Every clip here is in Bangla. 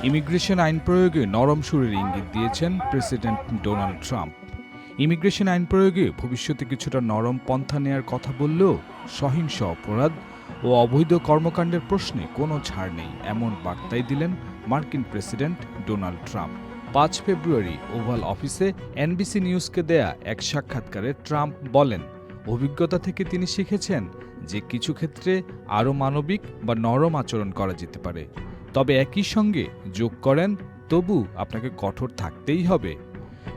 ইমিগ্রেশন আইন প্রয়োগে নরম সুরের ইঙ্গিত দিয়েছেন প্রেসিডেন্ট ডোনাল্ড ট্রাম্প। ইমিগ্রেশন আইন প্রয়োগে ভবিষ্যতে কিছুটা নরম পন্থা নেয়ার কথা বললেও সহিংস অপরাধ ও অবৈধ কর্মকাণ্ডের প্রশ্নে কোনো ছাড় নেই, এমন বার্তাই দিলেন মার্কিন প্রেসিডেন্ট ডোনাল্ড ট্রাম্প। ৫ ফেব্রুয়ারি ওভাল অফিসে এনবিসি নিউজকে দেয়া এক সাক্ষাৎকারে ট্রাম্প বলেন, অভিজ্ঞতা থেকে তিনি শিখেছেন যে কিছু ক্ষেত্রে আরও মানবিক বা নরম আচরণ করা যেতে পারে, তবে একই সঙ্গে যোগ করেন তবু আপনাকে কঠোর থাকতেই হবে।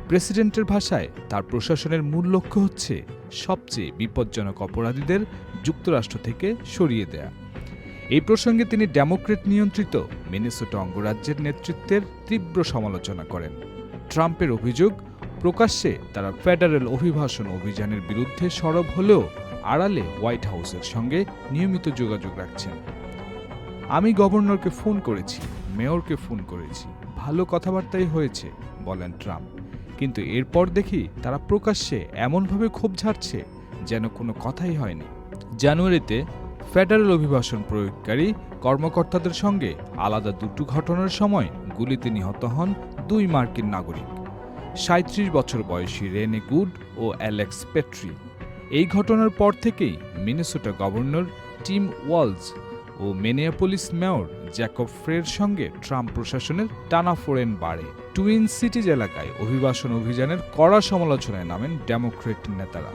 প্রেসিডেন্টের ভাষায় তার প্রশাসনের মূল লক্ষ্য হচ্ছে সবচেয়ে বিপজ্জনক অপরাধীদের যুক্তরাষ্ট্র থেকে সরিয়ে দেয়া। এই প্রসঙ্গে তিনি ডেমোক্র্যাট নিয়ন্ত্রিত মিনেসোটা অঙ্গরাজ্যের নেতৃত্বের তীব্র সমালোচনা করেন। ট্রাম্পের অভিযোগ, প্রকাশ্যে তারা ফেডারেল অভিবাসন অভিযানের বিরুদ্ধে সরব হলেও আড়ালে হোয়াইট হাউসের সঙ্গে নিয়মিত যোগাযোগ রাখছেন। আমি গভর্নরকে ফোন করেছি, মেয়রকে ফোন করেছি, ভালো কথাবার্তাই হয়েছে বলেন ট্রাম্প, কিন্তু এরপর দেখি তারা প্রকাশ্যে এমনভাবে ক্ষোভ ঝাড়ছে যেন কোনো কথাই হয়নি। জানুয়ারিতে ফেডারেল অভিবাসন প্রয়োগকারী কর্মকর্তাদের সঙ্গে আলাদা দুটো ঘটনার সময় গুলিতে নিহত হন ২ মার্কিন নাগরিক, ৩৭ বছর বয়সী রেনে গুড ও অ্যালেক্স পেট্রি। এই ঘটনার পর থেকেই মিনেসোটা গভর্নর টিম ওয়ালজ ও মিনিয়াপোলিস মেয়র জ্যাকব ফ্রের সঙ্গে ট্রাম্প প্রশাসনের টানাফোড়েন বাড়ে। টুইন সিটিজ এলাকায় অভিবাসন অভিযানের কড়া সমালোচনায় নামেন ডেমোক্র্যাট নেতারা।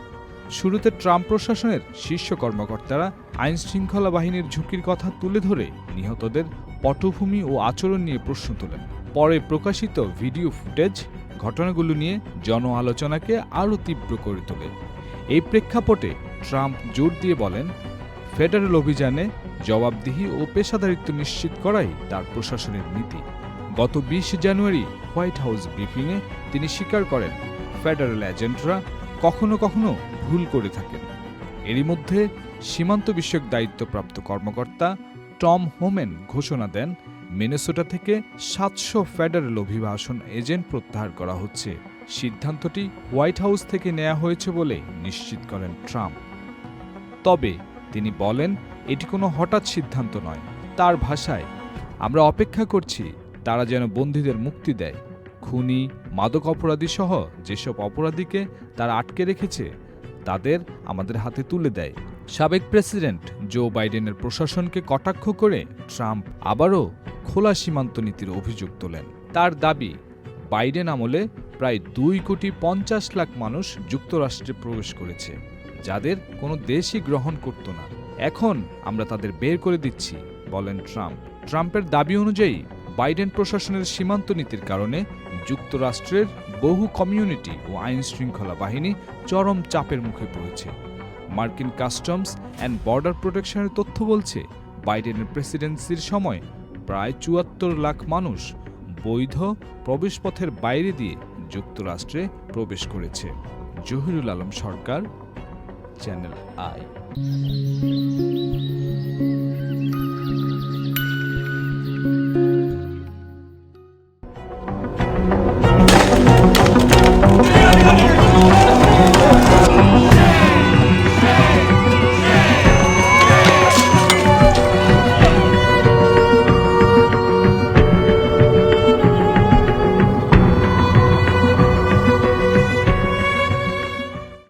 শুরুতে ট্রাম্প প্রশাসনের শীর্ষ কর্মকর্তারা আইনশৃঙ্খলা বাহিনীর ঝুঁকির কথা তুলে ধরে নিহতদের পটভূমি ও আচরণ নিয়ে প্রশ্ন তোলেন। পরে প্রকাশিত ভিডিও ফুটেজ ঘটনাগুলো নিয়ে জন আলোচনাকে আরও তীব্র করে তোলে। এই প্রেক্ষাপটে ট্রাম্প জোর দিয়ে বলেন, ফেডারেল অভিযানে জবাবদিহি ও পেশাদারিত্ব নিশ্চিত করাই তার প্রশাসনের নীতি। গত ২০ জানুয়ারি হোয়াইট হাউস ব্রিফিংয়ে তিনি স্বীকার করেন, ফেডারেল এজেন্টরা কখনো কখনো ভুল করে থাকেন। এরই মধ্যে সীমান্ত বিষয়ক দায়িত্বপ্রাপ্ত কর্মকর্তা টম হোমেন ঘোষণা দেন, মিনেসোটা থেকে ৭০০ ফেডারেল অভিবাসন এজেন্ট প্রত্যাহার করা হচ্ছে। সিদ্ধান্তটি হোয়াইট হাউস থেকে নেওয়া হয়েছে বলে নিশ্চিত করেন ট্রাম্প। তবে তিনি বলেন, এটি কোনো হঠাৎ সিদ্ধান্ত নয়। তার ভাষায়, আমরা অপেক্ষা করছি তারা যেন বন্দীদের মুক্তি দেয়। খুনি, মাদক অপরাধী সহ যেসব অপরাধীকে তারা আটকে রেখেছে তাদের আমাদের হাতে তুলে দেয়। সাবেক প্রেসিডেন্ট জো বাইডেনের প্রশাসনকে কটাক্ষ করে ট্রাম্প আবারও খোলা সীমান্ত নীতির অভিযোগ তোলেন। তার দাবি, বাইডেন আমলে প্রায় ২,৫০,০০,০০০ মানুষ যুক্তরাষ্ট্রে প্রবেশ করেছে, যাদের কোনো দেশই গ্রহণ করত না। এখন আমরা তাদের বের করে দিচ্ছি বলেন ট্রাম্প। ট্রাম্পের দাবি অনুযায়ী বাইডেন প্রশাসনের সীমান্ত নীতির কারণে যুক্তরাষ্ট্রের বহু কমিউনিটি ও আইনশৃঙ্খলা বাহিনী চরম চাপের মুখে পড়েছে। মার্কিন কাস্টমস অ্যান্ড বর্ডার প্রোটেকশনের তথ্য বলছে, বাইডেনের প্রেসিডেন্সির সময় প্রায় ৭৪ লাখ মানুষ বৈধ প্রবেশপথের বাইরে দিয়ে যুক্তরাষ্ট্রে প্রবেশ করেছে। জহিরুল আলম সরকার, চ্যানেল আই।